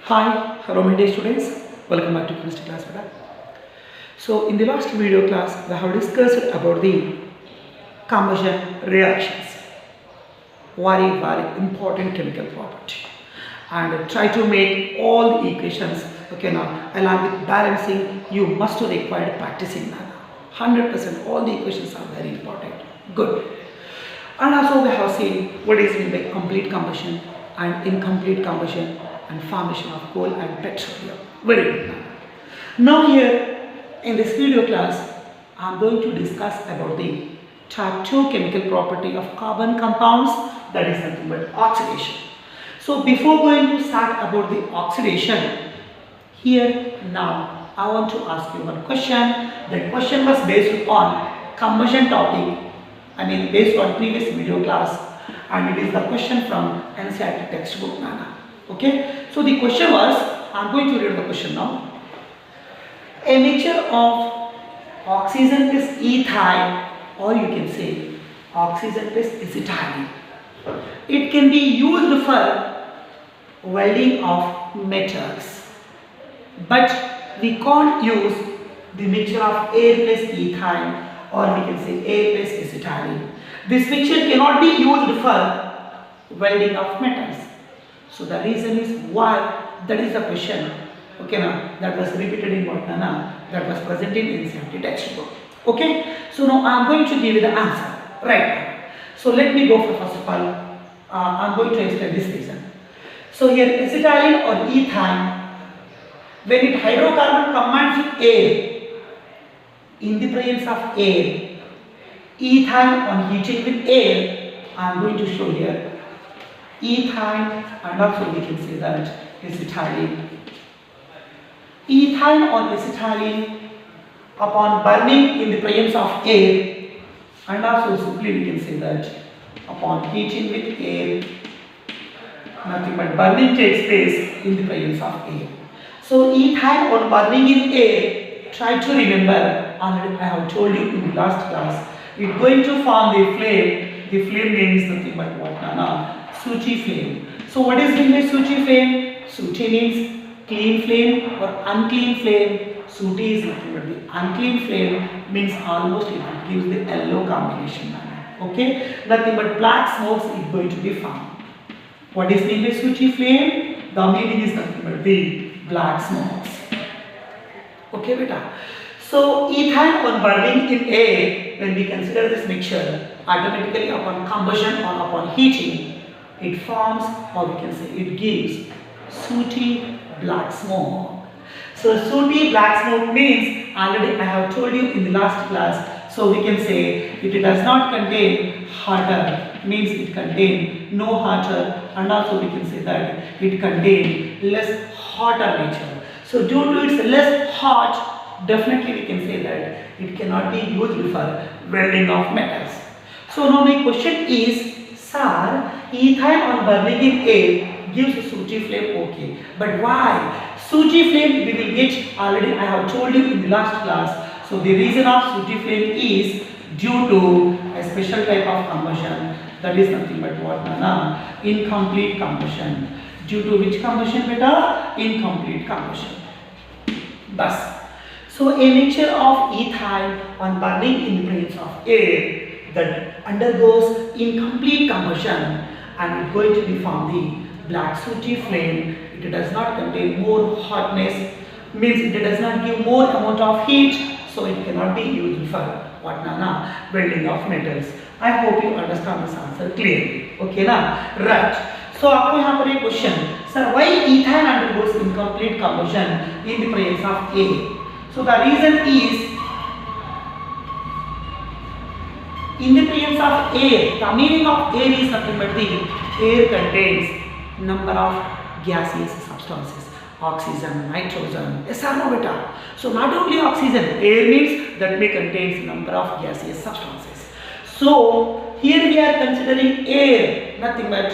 Hi, hello my dear students, welcome back to chemistry class. So in the last video class we have discussed about the combustion reactions, very important chemical property, and try to make all the equations now along with balancing. You must require practicing that 100%. All the equations are very important. Good. And also we have seen what is meant by complete combustion and incomplete combustion and formation of coal and petroleum. Very good. Now here in this video class I am going to discuss about the type 2 chemical property of carbon compounds, that is nothing but oxidation. So before going to start about the oxidation, here now I want to ask you one question. That question was based on combustion topic, based on previous video class, and it is the question from SMsir textbook. Okay, so the question was, I am going to read the question now. A mixture of oxygen plus ethyl, or you can say oxygen plus acetylene, it can be used for welding of metals, but we can't use the mixture of air plus ethyl, or we can say air plus acetylene. This mixture cannot be used for welding of metals. So the reason is why, that is the question. Okay, now that was repeated in what that was present in SMsir textbook. Okay, so now I am going to give you the answer right now. So let me go for first of all. I am going to explain this reason. So here acetylene or ethyl, when it hydrocarbon combines with air, in the presence of air, ethyl on heating with air, I am going to show here ethyl, and also we can say that acetylene. Ethyl or acetylene upon burning in the presence of air, and also simply we can say that upon heating with air, nothing but burning takes place in the presence of air. So ethyl on burning in air, try to remember, already I have told you in the last class, it is going to form the flame. The flame name is nothing but what? Sooty flame. So what is meant by sooty flame? Sooty means clean flame or unclean flame. Sooty is nothing but the unclean flame, means almost it gives the yellow combination. Okay, nothing but black smokes is going to be found. What is meant by sooty flame? The meaning is nothing but the black smokes. Okay, beta. So ethyl on burning in air, when we consider this mixture, automatically upon combustion or upon heating, it forms, or we can say it gives sooty black smoke. So sooty black smoke means, already I have told you in the last class, so we can say it does not contain hotter, means it contains no hotter, and also we can say that it contains less hotter nature. So due to its less hot, definitely we can say that it cannot be used for welding of metals. So now my question is, sir, ethyl on burning in air gives a sooty flame, okay, but why? Sooty flame we will get, already I have told you in the last class. So the reason of sooty flame is due to a special type of combustion, that is nothing but what? Incomplete combustion. Due to which combustion, beta? Incomplete combustion. Thus, so a mixture of ethyl on burning in the presence of air that undergoes incomplete combustion, and it is going to be form the black sooty flame. It does not contain more hotness, means it does not give more amount of heat, so it cannot be used for what? Welding of metals. I hope you understand this answer clearly. Okay na? Right. So आपको यहाँ पर एक question, sir, why ethyl undergoes incomplete combustion in the presence of air? So the reason is, in the presence of air, the meaning of air is nothing but the air contains number of gaseous substances, oxygen, nitrogen, yes or no beta. So not only oxygen, air means that may contains number of gaseous substances. So here we are considering air, nothing but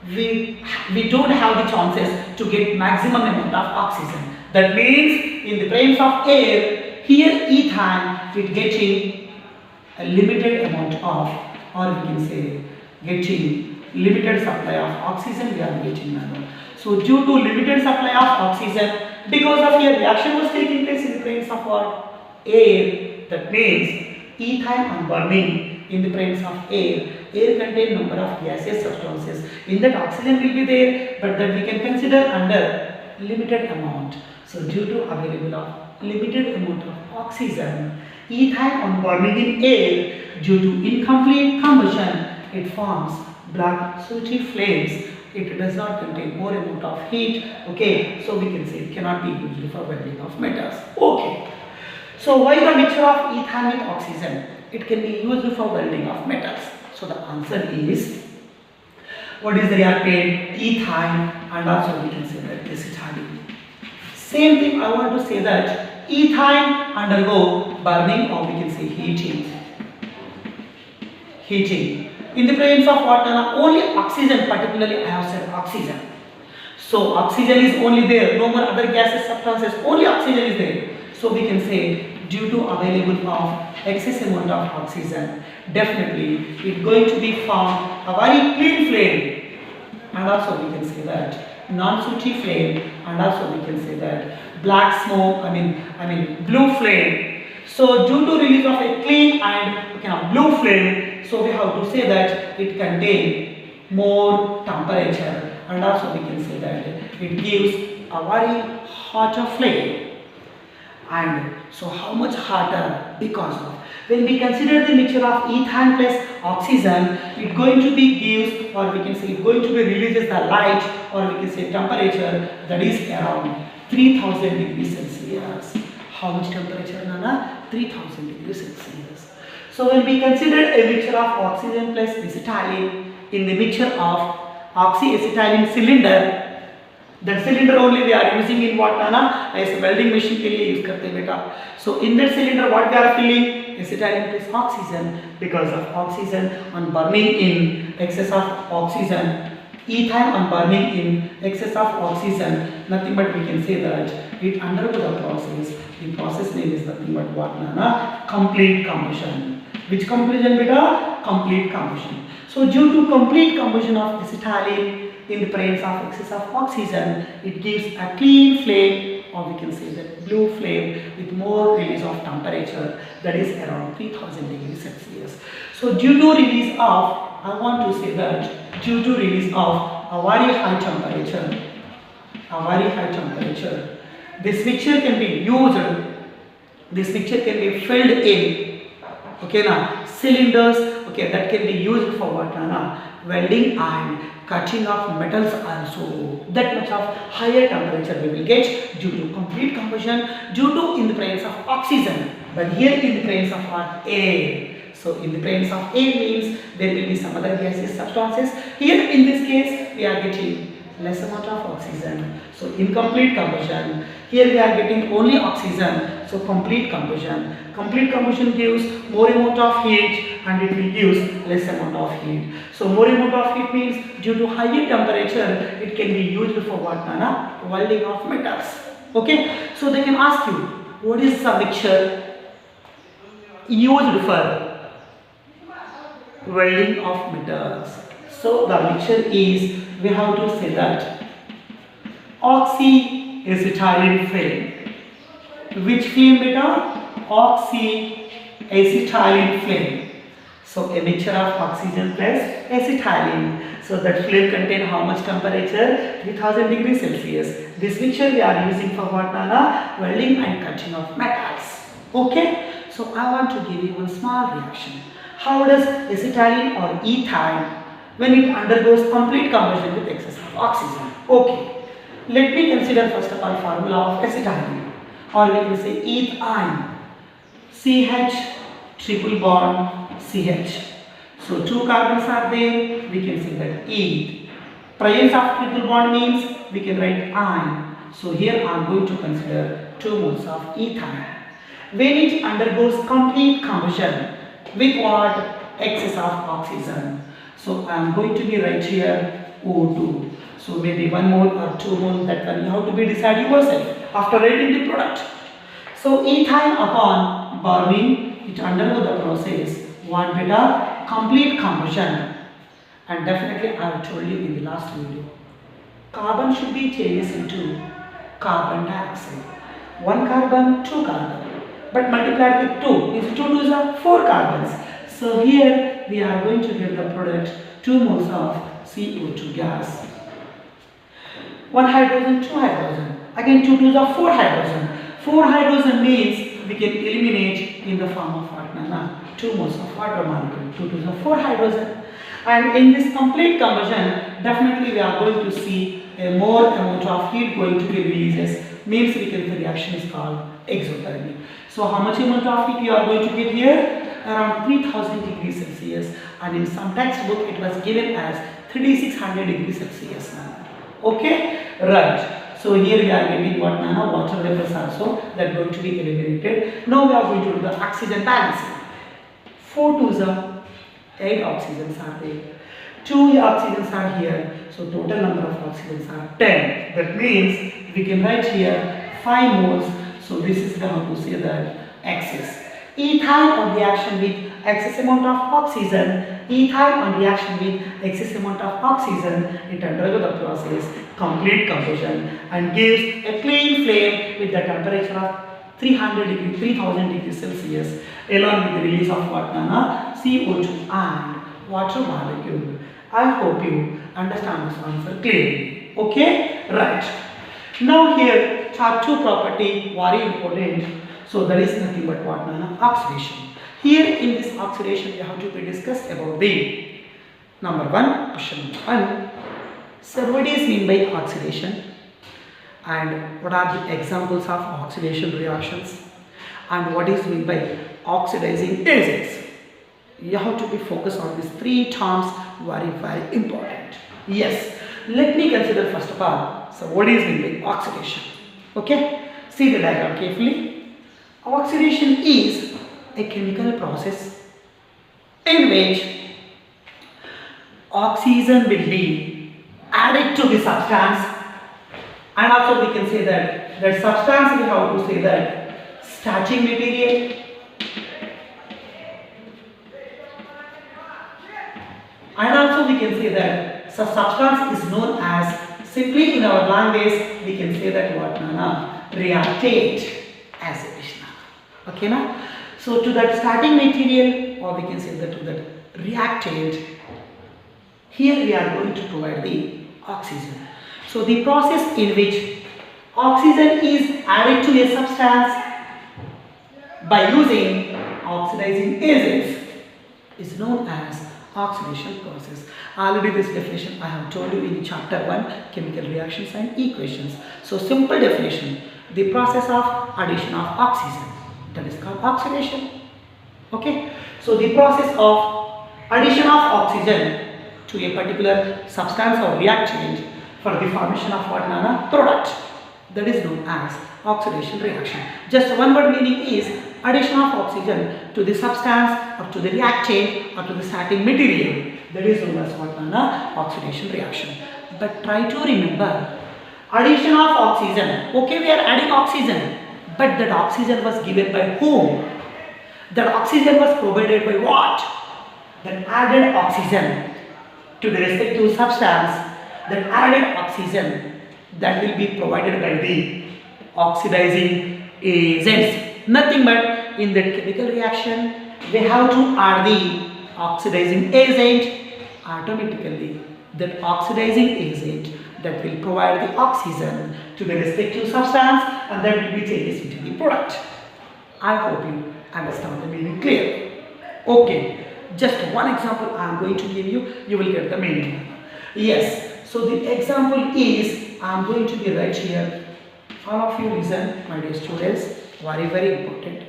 we don't have the chances to get maximum amount of oxygen. That means in the presence of air, here ethyl it getting a limited amount of, or we can say getting limited supply of oxygen we are getting now. So due to limited supply of oxygen, because of a reaction was taking place in the presence of what? Air. That means ethyne on burning in the presence of air. Air contains number of gaseous substances. In that oxygen will be there, but that we can consider under limited amount. So due to available of limited amount of oxygen, ethyne on burning in air, due to incomplete combustion, it forms black sooty flames. It does not contain more amount of heat. Okay, so we can say it cannot be used for welding of metals. Okay, so why the mixture of ethyne with oxygen? It can be used for welding of metals. So the answer is, what is the reactant? Ethyne, and also we can say that acetylene. Same thing I want to say that ethyne undergo burning, or we can say heating. In the presence of water, only oxygen, particularly I have said oxygen. So oxygen is only there, no more other gaseous substances, only oxygen is there. So we can say due to available of excess amount of oxygen, definitely it going to be formed a very clean flame, and also we can say that non-sooty flame, and also we can say that black smoke, I mean blue flame. So due to release of a clean and blue flame, so we have to say that it contains more temperature, and also we can say that it gives a very hotter flame. And so how much hotter? Because of when we consider the mixture of ethyne plus oxygen, it going to be gives, or we can say it going to be releases the light, or we can say temperature that is around 3000 degrees Celsius. How much temperature, Nana? 3000 degrees Celsius. So when we consider a mixture of oxygen plus acetylene in the mixture of oxyacetylene cylinder, that cylinder only we are using in what, Nana? As welding machine के लिए use करते हैं बेटा. So in that cylinder what we are filling? Acetylene plus oxygen. Because of oxygen on burning in excess of oxygen, ethyne on burning in excess of oxygen, nothing but we can say that it undergo the process. The process name is nothing but what, Nana? Complete combustion. Which combustion, beta? Complete combustion. So due to complete combustion of acetylene in the presence of excess of oxygen, it gives a clean flame, or we can say that blue flame with more release of temperature, that is around 3000 degrees Celsius. So due to release of, I want to say that due to release of a very high temperature, this mixture can be used, this mixture can be filled in, okay now, cylinders, okay, that can be used for what, Nana? Welding and cutting of metals also. That much of higher temperature we will get due to complete combustion, due to in the presence of oxygen, but here in the presence of what? Air. So in the presence of air means there will be some other gaseous substances. Here in this case we are getting less amount of oxygen. So incomplete combustion. Here we are getting only oxygen. So complete combustion. Complete combustion gives more amount of heat, and it will give less amount of heat. So more amount of heat means due to higher temperature it can be used for what, Nana? Welding of metals. Okay. So they can ask you, what is the mixture used for welding of metals? So the mixture is, we have to say that oxyacetylene flame. Which flame, beta? Oxyacetylene flame. So a mixture of oxygen plus acetylene. So that flame contain how much temperature? 3000 degrees Celsius. This mixture we are using for what, Nana? Welding and cutting of metals. Okay. So I want to give you one small reaction. How does acetylene or ethyne when it undergoes complete combustion with excess of oxygen? Okay. Let me consider first of all formula of acetylene, or we can say ethyne. CH triple bond CH. So two carbons are there, we can say that eth. Presence of triple bond means we can write ine. So here I am going to consider 2 moles of ethyne. When it undergoes complete combustion with what? Excess of oxygen. So I am going to be right here O2. So maybe 1 mole or 2 mole, that one you have to be decide yourself after writing the product. So ethyne upon burning, it undergo the process what, beta? Complete combustion. And definitely I have told you in the last video, carbon should be changed into carbon dioxide. 1 carbon, 2 carbon, but multiplied with 2 is 2 2s are 4 carbons. So here we are going to get the product 2 moles of CO2 gas. 1 hydrogen, 2 hydrogen. Again 2 2s are 4 hydrogen. 4 hydrogen means we can eliminate in the form of what? 2 moles of water molecule. 2 2s are 4 hydrogen. And in this complete conversion, definitely we are going to see a more amount of heat going to be released. Means we can, the reaction is called exothermy. So how much amount of heat you are going to get here? Around 3000 degrees Celsius, and in some textbook it was given as 3600 degrees Celsius. Okay, right. So here we are getting what? Water vapors also that are going to be eliminated. Now we are going to do the oxygen balancing. 4 2s are 8 oxygens are there. 2 oxygens are here. So total number of oxygens are 10. That means we can write here 5 moles. So this is how to say that excess. Ethyl on reaction with excess amount of oxygen. Ethyl on reaction with excess amount of oxygen. It undergoes the process complete combustion and gives a clean flame with the temperature of 3000 degrees Celsius, along with the release of what? CO2 and water molecule. I hope you understand this answer clearly. Okay, right. Now here chart 2 property very important. So there is nothing but what? Oxidation. Here in this oxidation we have to be discussed about the number 1 question 1. So what is mean by oxidation? And what are the examples of oxidation reactions, and what is meant by oxidizing agents? You have to be focused on these 3 terms, very important. Yes, let me consider first of all, so what is meant by oxidation? Okay, see the diagram carefully. Oxidation is a chemical process in which oxygen will be added to the substance. And also we can say that substance, we have to say that starting material, and also we can say that substance is known as, simply in our language we can say that what? Reactant as it is now. Okay na? So to that starting material, or we can say that to that reactant, here we are going to provide the oxygen. So the process in which oxygen is added to a substance by using oxidizing agents is known as oxidation process. Already this definition I have told you in chapter 1, chemical reactions and equations. So simple definition, the process of addition of oxygen, that is called oxidation. Okay, so the process of addition of oxygen to a particular substance or reactant for the formation of what? Product, that is known as oxidation reaction. Just one word meaning is addition of oxygen to the substance or to the reactant or to the starting material, that is known as what? Oxidation reaction. But try to remember, addition of oxygen, okay, we are adding oxygen, but that oxygen was given by whom? That oxygen was provided by what? That added oxygen to the respective substance, that added oxygen, that will be provided by the oxidizing agents. Nothing but in that chemical reaction we have to add the oxidizing agent. Automatically that oxidizing agent that will provide the oxygen to the respective substance, and that will be changed into the product. I hope you understand the meaning clearly. Okay, just one example I am going to give you, you will get the meaning. Yes. So the example is, I am going to be right here. All of you listen, my dear students, very important.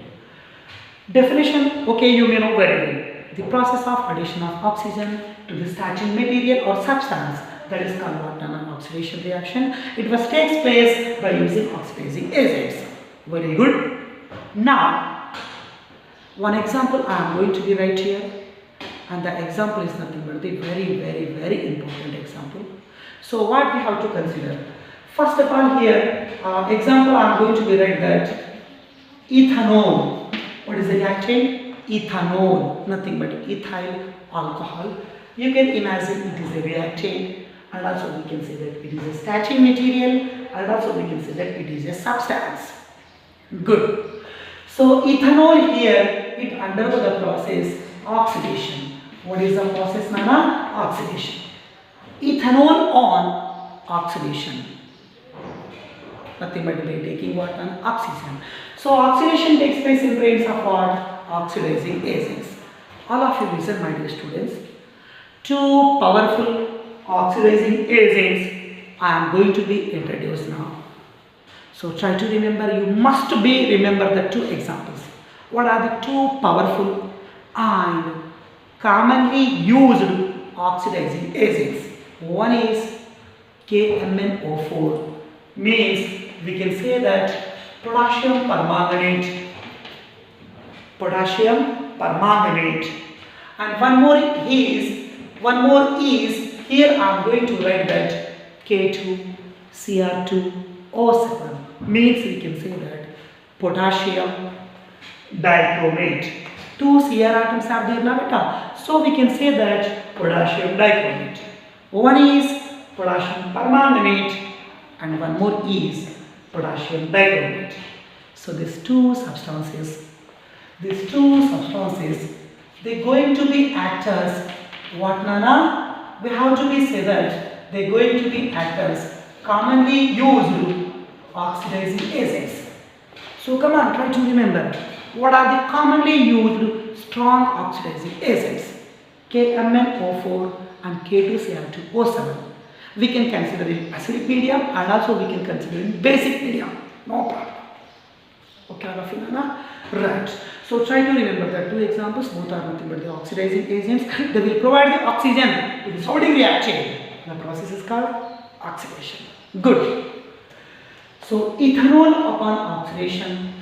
Definition, okay, you may know very well. The process of addition of oxygen to the starting material or substance, that is called what? Oxidation reaction. It was takes place by using oxidizing agents. Very good. Now, one example I am going to be right here, and the example is nothing but the very important example. So what we have to consider? First of all here, example I am going to be write that ethanol. What is the reactant? Ethanol, nothing but ethyl alcohol. You can imagine it is a reactant, and also we can say that it is a starting material, and also we can say that it is a substance. Good. So ethanol here, it undergoes the process oxidation. What is the process, Nana? Oxidation. Ethanol on oxidation. Nothing but by taking what? An oxygen. So oxidation takes place in presence of what? Oxidizing agents. All of you listen, my dear students. Two powerful oxidizing agents I am going to be introduced now. So try to remember, you must remember the two examples. What are the two powerful and commonly used oxidizing agents? One is KMnO4, means we can say that potassium permanganate, and one more is here I am going to write that K2Cr2O7, means we can say that potassium dichromate. Two Cr atoms are there now, beta. So we can say that potassium dichromate. One is potassium permanganate and one more is potassium dichromate. So these two substances, they're going to be actors. What, Nana? We have to be say that they're going to be actors commonly used oxidizing agents. So come on, try to remember. What are the commonly used strong oxidizing agents? KMnO4 and K2Cr2O7. We can consider in acidic medium and also we can consider in basic medium. No problem. Okay, Nana? Right. So try to remember that two examples, both are nothing but the oxidizing agents. They will provide the oxygen to the sodium reaction. The process is called oxidation. Good. So ethanol upon oxidation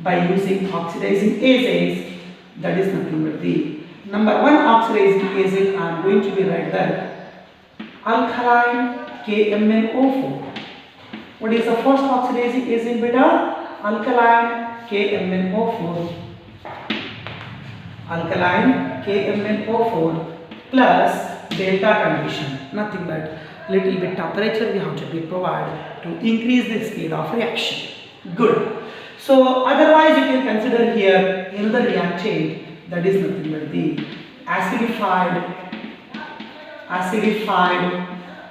by using oxidizing agents, that is nothing but the number one oxidizing agent. I am going to be write that alkaline KMnO4. What is the first oxidizing agent, beta? Alkaline KMnO4. Alkaline KMnO4 plus delta condition. Nothing but little bit temperature we have to be provided to increase the speed of reaction. Good. So otherwise you can consider here another reactant, that is nothing but the acidified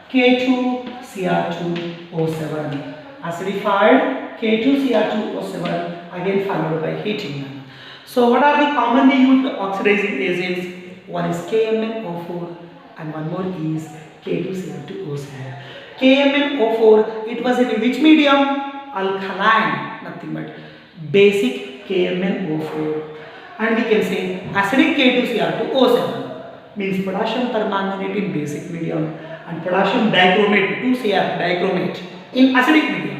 K2Cr2O7. Acidified K2Cr2O7 again followed by heating. So what are the commonly used oxidizing agents? One is KMnO4 and one more is K2Cr2O7. KMnO4, it was in which medium? Alkaline, nothing but basic KMnO4. And we can say acidic K2Cr2O7, means potassium permanganate in basic medium and potassium dichromate, 2Cr dichromate in acidic medium.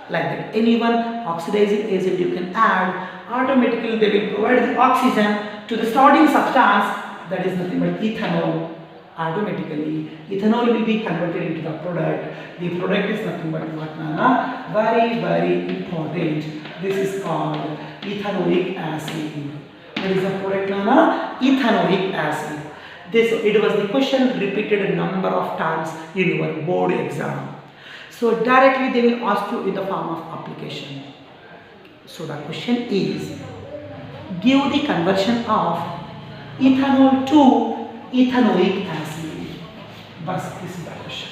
Like that, any one oxidizing agent you can add, automatically they will provide the oxygen to the starting substance, that is nothing but ethanol. Automatically ethanol will be converted into the product. The product is nothing but what, Nana? Very important. This is called ethanoic acid. What is the product, Nana? Ethanoic acid. It was the question repeated a number of times in your board exam. So directly they will ask you in the form of application. So the question is, give the conversion of ethanol to ethanoic acid. Bas, this is the question.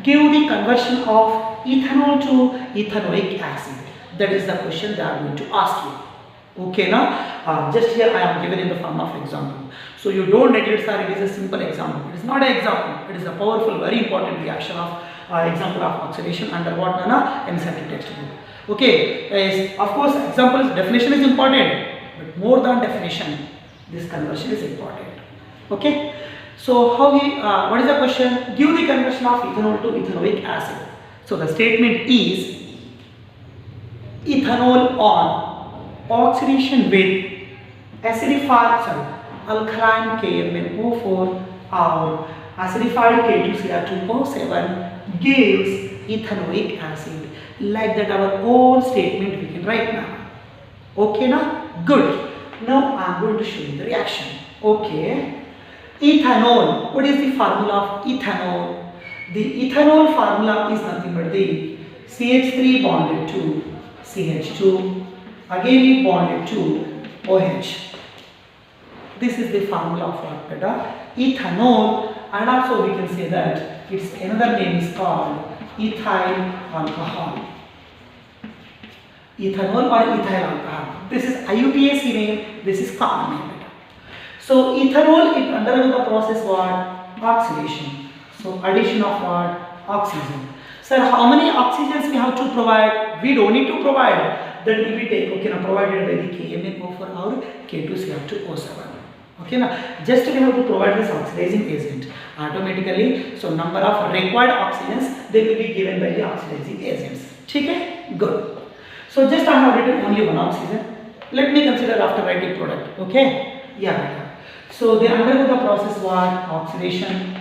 Give the conversion of ethanol to ethanoic acid. That is the question they are going to ask you. Okay, now just here I am given in the form of example. So you don't neglect, sir, it is a simple example. It is not an example. It is a powerful, very important reaction of example of oxidation under what, Nana? SMsir textbook. Okay, yes, of course examples, definition is important, but more than definition, this conversion is important. Okay, so how what is the question? Give the conversion of ethanol to ethanoic acid. So the statement is ethanol on oxidation with alkaline KMnO4 or acidified K2Cr2O7 gives ethanoic acid. Like that, our own statement we can write now. Okay, now good. Now I am going to show you the reaction. Okay, Ethanol. What is the formula of ethanol? The ethanol formula is nothing but the CH3 bonded to CH2. Again it bonded to OH. This is the formula of what beta? Ethanol, and also we can say that its another name is called ethyl alcohol. Ethanol or ethyl alcohol. This is IUPAC name, this is common name. So ethanol, it undergoes the process what? Oxidation. So addition of what? Oxygen. Sir, how many oxygens we have to provide? We don't need to provide. That will be take, okay, now provided by the KMnO4 or K2Cr2O7. Okay, now just we have to provide this oxidizing agent automatically. So number of required oxygens they will be given by the oxidizing agents. Okay, good. So just I have written only one oxygen. Let me consider after writing product. Okay, yeah. So they undergo the process what? Oxidation.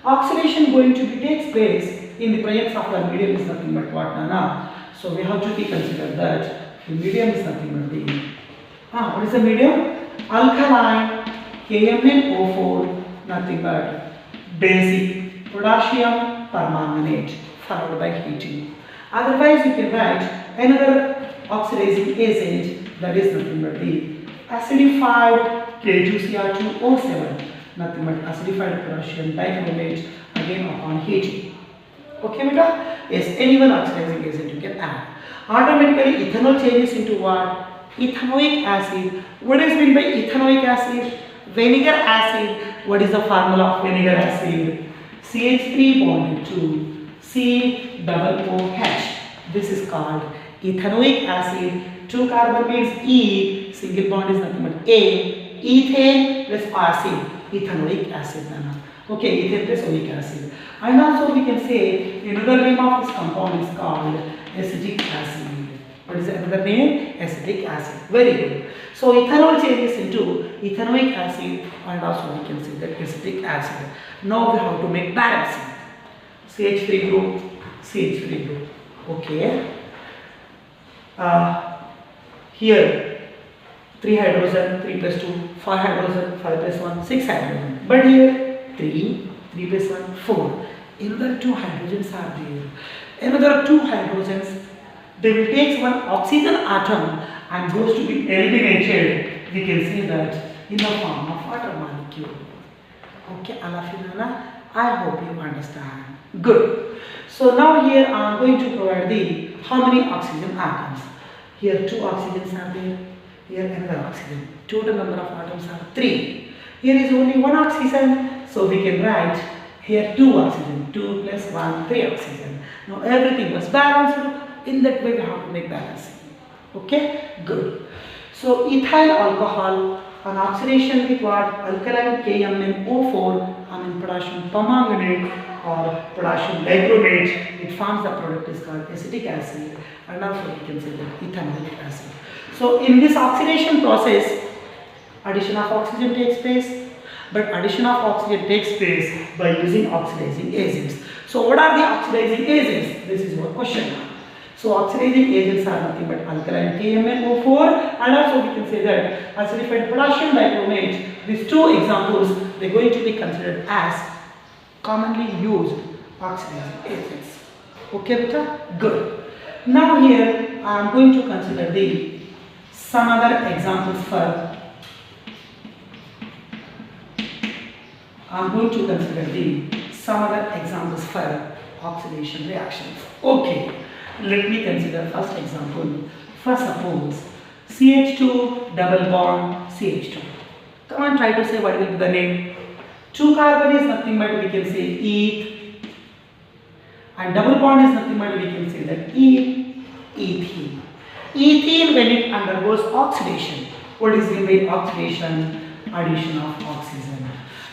Oxidation going to be takes place in the presence of the medium is nothing but what? Nana. So we have to be considered that the medium is nothing but the what is the medium? Alkaline KMnO4 nothing but basic potassium permanganate followed by heating. Otherwise you can write another oxidizing agent that is nothing but the acidified K2Cr2O7 nothing but acidified potassium dichromate again upon heating. Okay beta? Yes, any one oxidizing agent you can add. Automatically ethanol changes into what? Ethanoic acid. What is meant by ethanoic acid? Vinegar acid. What is the formula of vinegar acid? CH3 bonded to COOH. This is called ethanoic acid. 2 carbon means E. Single bond is nothing but A. Ethane plus acid. Ethanoic acid. Okay, ethane plus oic acid. And also we can say another name of this compound is called acetic acid. What is another name? Acetic acid. Very good. So ethanol changes into ethanoic acid and also we can say that acetic acid. Now we have to make balancing. CH3 group, CH3 group. Okay. Here 3 hydrogen, 3 plus 2, 5 hydrogen, 5 plus 1, 6 hydrogen. But here 3, 3 plus 1, 4. Another 2 hydrogens are there. Another 2 hydrogens, they will take one oxygen atom and goes to be eliminated. We can say that in the form of water molecule. Okay, Alafina, I hope you understand. Good. So now here I am going to provide the how many oxygen atoms. Here 2 oxygens are there. Here another oxygen. Total number of atoms are 3. Here is only 1 oxygen. So we can write here 2 oxygen. 2 plus 1, 3 oxygen. Now everything was balanced. In that way we have to make balancing. Okay, good. So ethyl alcohol on oxidation with what? Alkaline KMnO4 and potassium permanganate or potassium dichromate. It forms the product is called acetic acid and also we can say that ethanoic acid. So in this oxidation process, addition of oxygen takes place, but addition of oxygen takes place by using oxidizing agents. So what are the oxidizing agents? This is your question. So oxidizing agents are nothing but alkaline KMnO4 and also we can say that acidified potassium dichromate. These 2 examples they are going to be considered as commonly used oxidizing agents. Okay beta? Good. Now here I am going to consider some other examples for some other examples for oxidation reactions. Okay. Let me consider first example. First suppose CH2 double bond CH2. Come on, try to say what will be the name. 2 carbon is nothing but we can say eth and double bond is nothing but we can say that ethene. Ethene when it undergoes oxidation. What is meant by oxidation? Addition of oxygen.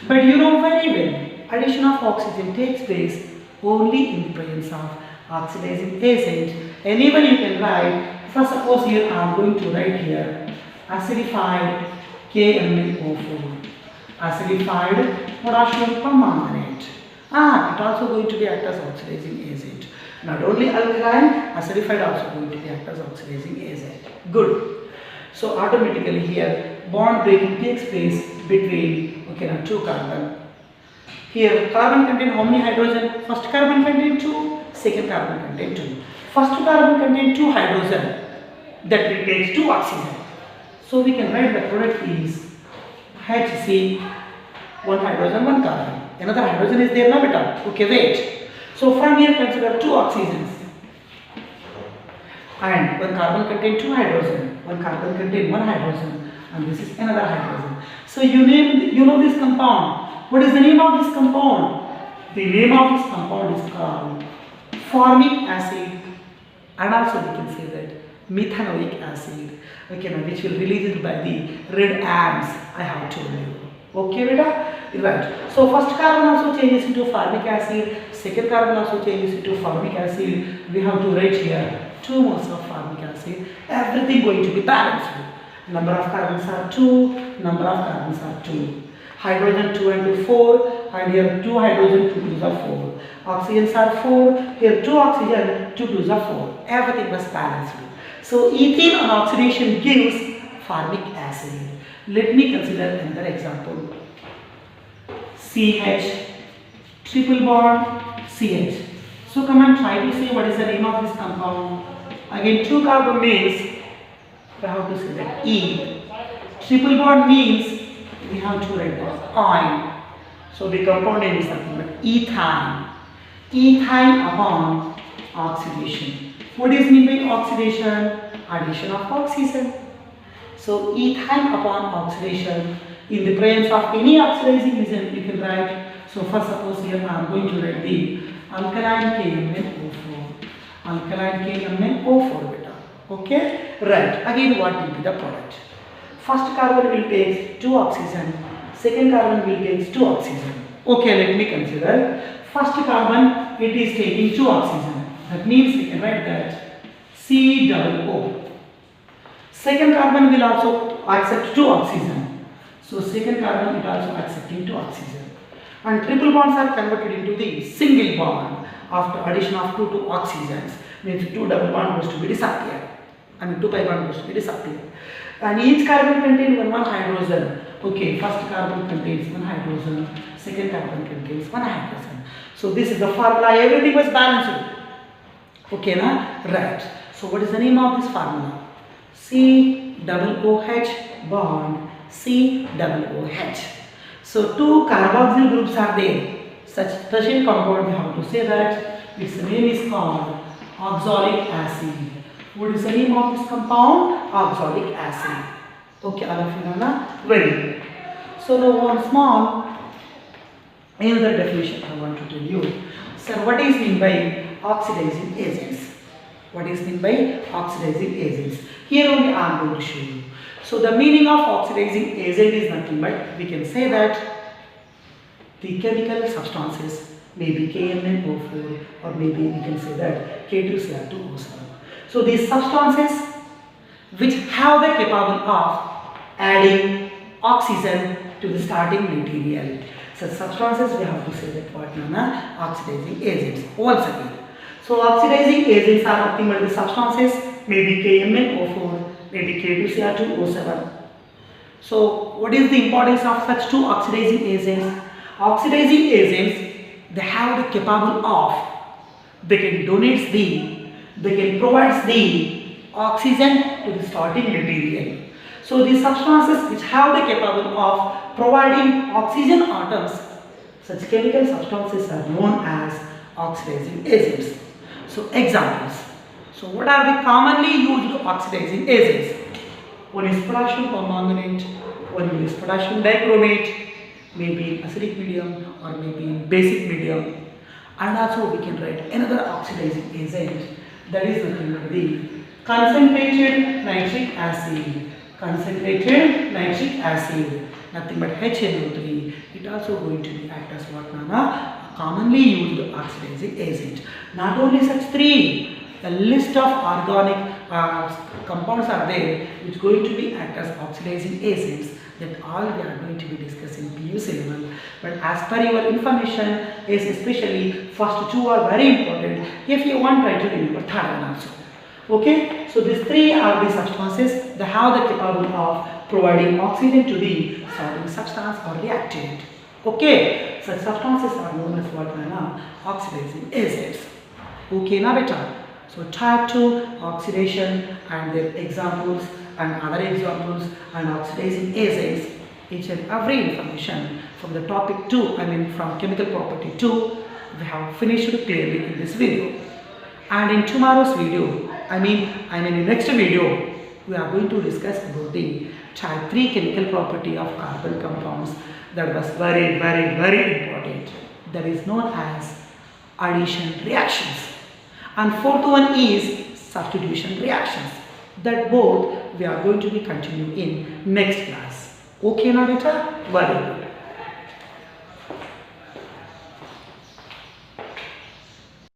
But you know very well, addition of oxygen takes place only in the presence of oxidizing agent, and even you can write, first suppose here I am going to write here acidified KMnO4, acidified potassium permanganate. It also going to be act as oxidizing agent. Not only alkaline, acidified also going to be act as oxidizing agent. Good. So automatically here bond breaking takes place between two carbon. Here carbon contain how many hydrogen? First carbon contain 2, second carbon contain 2. First carbon contain 2 hydrogen, that retains 2 oxygen. So we can write the product is HC, 1 hydrogen, 1 carbon. Another hydrogen is there, no beta. Okay, wait. So from here consider 2 oxygens. And one carbon contain 2 hydrogen, one carbon contain 1 hydrogen, and this is another hydrogen. So you know this compound. What is the name of this compound? The name of this compound is called formic acid, and also we can say that methanoic acid, which will release it by the red ants I have told you. Okay, beta? Right. So first carbon also changes into formic acid, second carbon also changes into formic acid. We have to write here 2 moles of formic acid. Everything going to be balanced. Number of carbons are 2, number of carbons are 2. Hydrogen 2 and 2 4, and here 2 hydrogen, 2 2s are 4. Oxygens are 4, here 2 oxygen, 2 2s are 4. Everything was balanced. So ethene on oxidation gives formic acid. Let me consider another example. CH, triple bond, CH. So come and try to say what is the name of this compound. Again 2 carbon means we have to say that E. Triple bond means we have to write that ine. So the compound name is nothing but ethine. Ethine upon oxidation. What is meant by oxidation? Addition of oxygen. So ethine upon oxidation, in the presence of any oxidizing agent you can write. So first suppose here I am going to write the alkaline KMnO4. Alkaline KMnO4 beta. Okay? Right. Again what will be the product? First carbon will take 2 oxygen, second carbon will take 2 oxygen. Okay, let me consider. First carbon, it is taking 2 oxygen. That means we can write that COO. Second carbon will also accept 2 oxygen. So second carbon is also accepting 2 oxygen. And triple bonds are converted into the single bond after addition of 2 oxygens. Means 2 double bond goes to be disappear. 2 pi bond goes to be disappear. And each carbon contains one hydrogen. Okay, first carbon contains 1 hydrogen, second carbon contains 1 hydrogen. So this is the formula. Everything was balanced. Okay, na? Right. So what is the name of this formula? COOH bond COOH. So 2 carboxyl groups are there. Such tertiary compound we have to say that its name is called oxalic acid. What is the name of this compound? Oxalic acid. Okay, all of you know na? Very good. So now one small another definition I want to tell you. Sir, what is meant by oxidizing agents? What is meant by oxidizing agents? Here only I am going to show you. So the meaning of oxidizing agent is nothing but we can say that the chemical substances may be KMnO4 or maybe we can say that K2Cr2O7. So these substances which have the capable of adding oxygen to the starting material. Such substances we have to say that what nana oxidizing agents. Once again. So oxidizing agents are nothing but the substances maybe KMnO4, maybe K2Cr2O7. So what is the importance of such 2 oxidizing agents? Oxidizing agents, they have the capable of, they can provide the oxygen to the starting material. So these substances which have the capable of providing oxygen atoms, such chemical substances are known as oxidizing agents. So examples. So what are the commonly used oxidizing agents? One is potassium permanganate, one is potassium dichromate, maybe in acidic medium or maybe in basic medium. And also we can write another oxidizing agent, that is nothing but the concentrated nitric acid. Concentrated nitric acid, nothing but HNO3. It also going to be act as what nana commonly used oxidizing agent. Not only such 3, a list of organic compounds are there which going to be act as oxidizing agents. That all we are going to be discussing PUC level. But as per your information, is especially first 2 are very important. If you want, try to remember third one also. Okay, so these 3 are the substances that have the capable of providing oxygen to the solving substance or reactant. Okay, such substances are known as what oxidizing agents. Okay, now beta. So type 2 oxidation and their examples and other examples and oxidizing agents, each and every information from the topic 2, from chemical property 2, we have finished clearly in this video. And in tomorrow's video, in next video, we are going to discuss about the type 3 chemical property of carbon compounds that was very important. That is known as addition reactions. And fourth one is substitution reactions. That both we are going to be continuing in next class. Okay, now beta? Very good.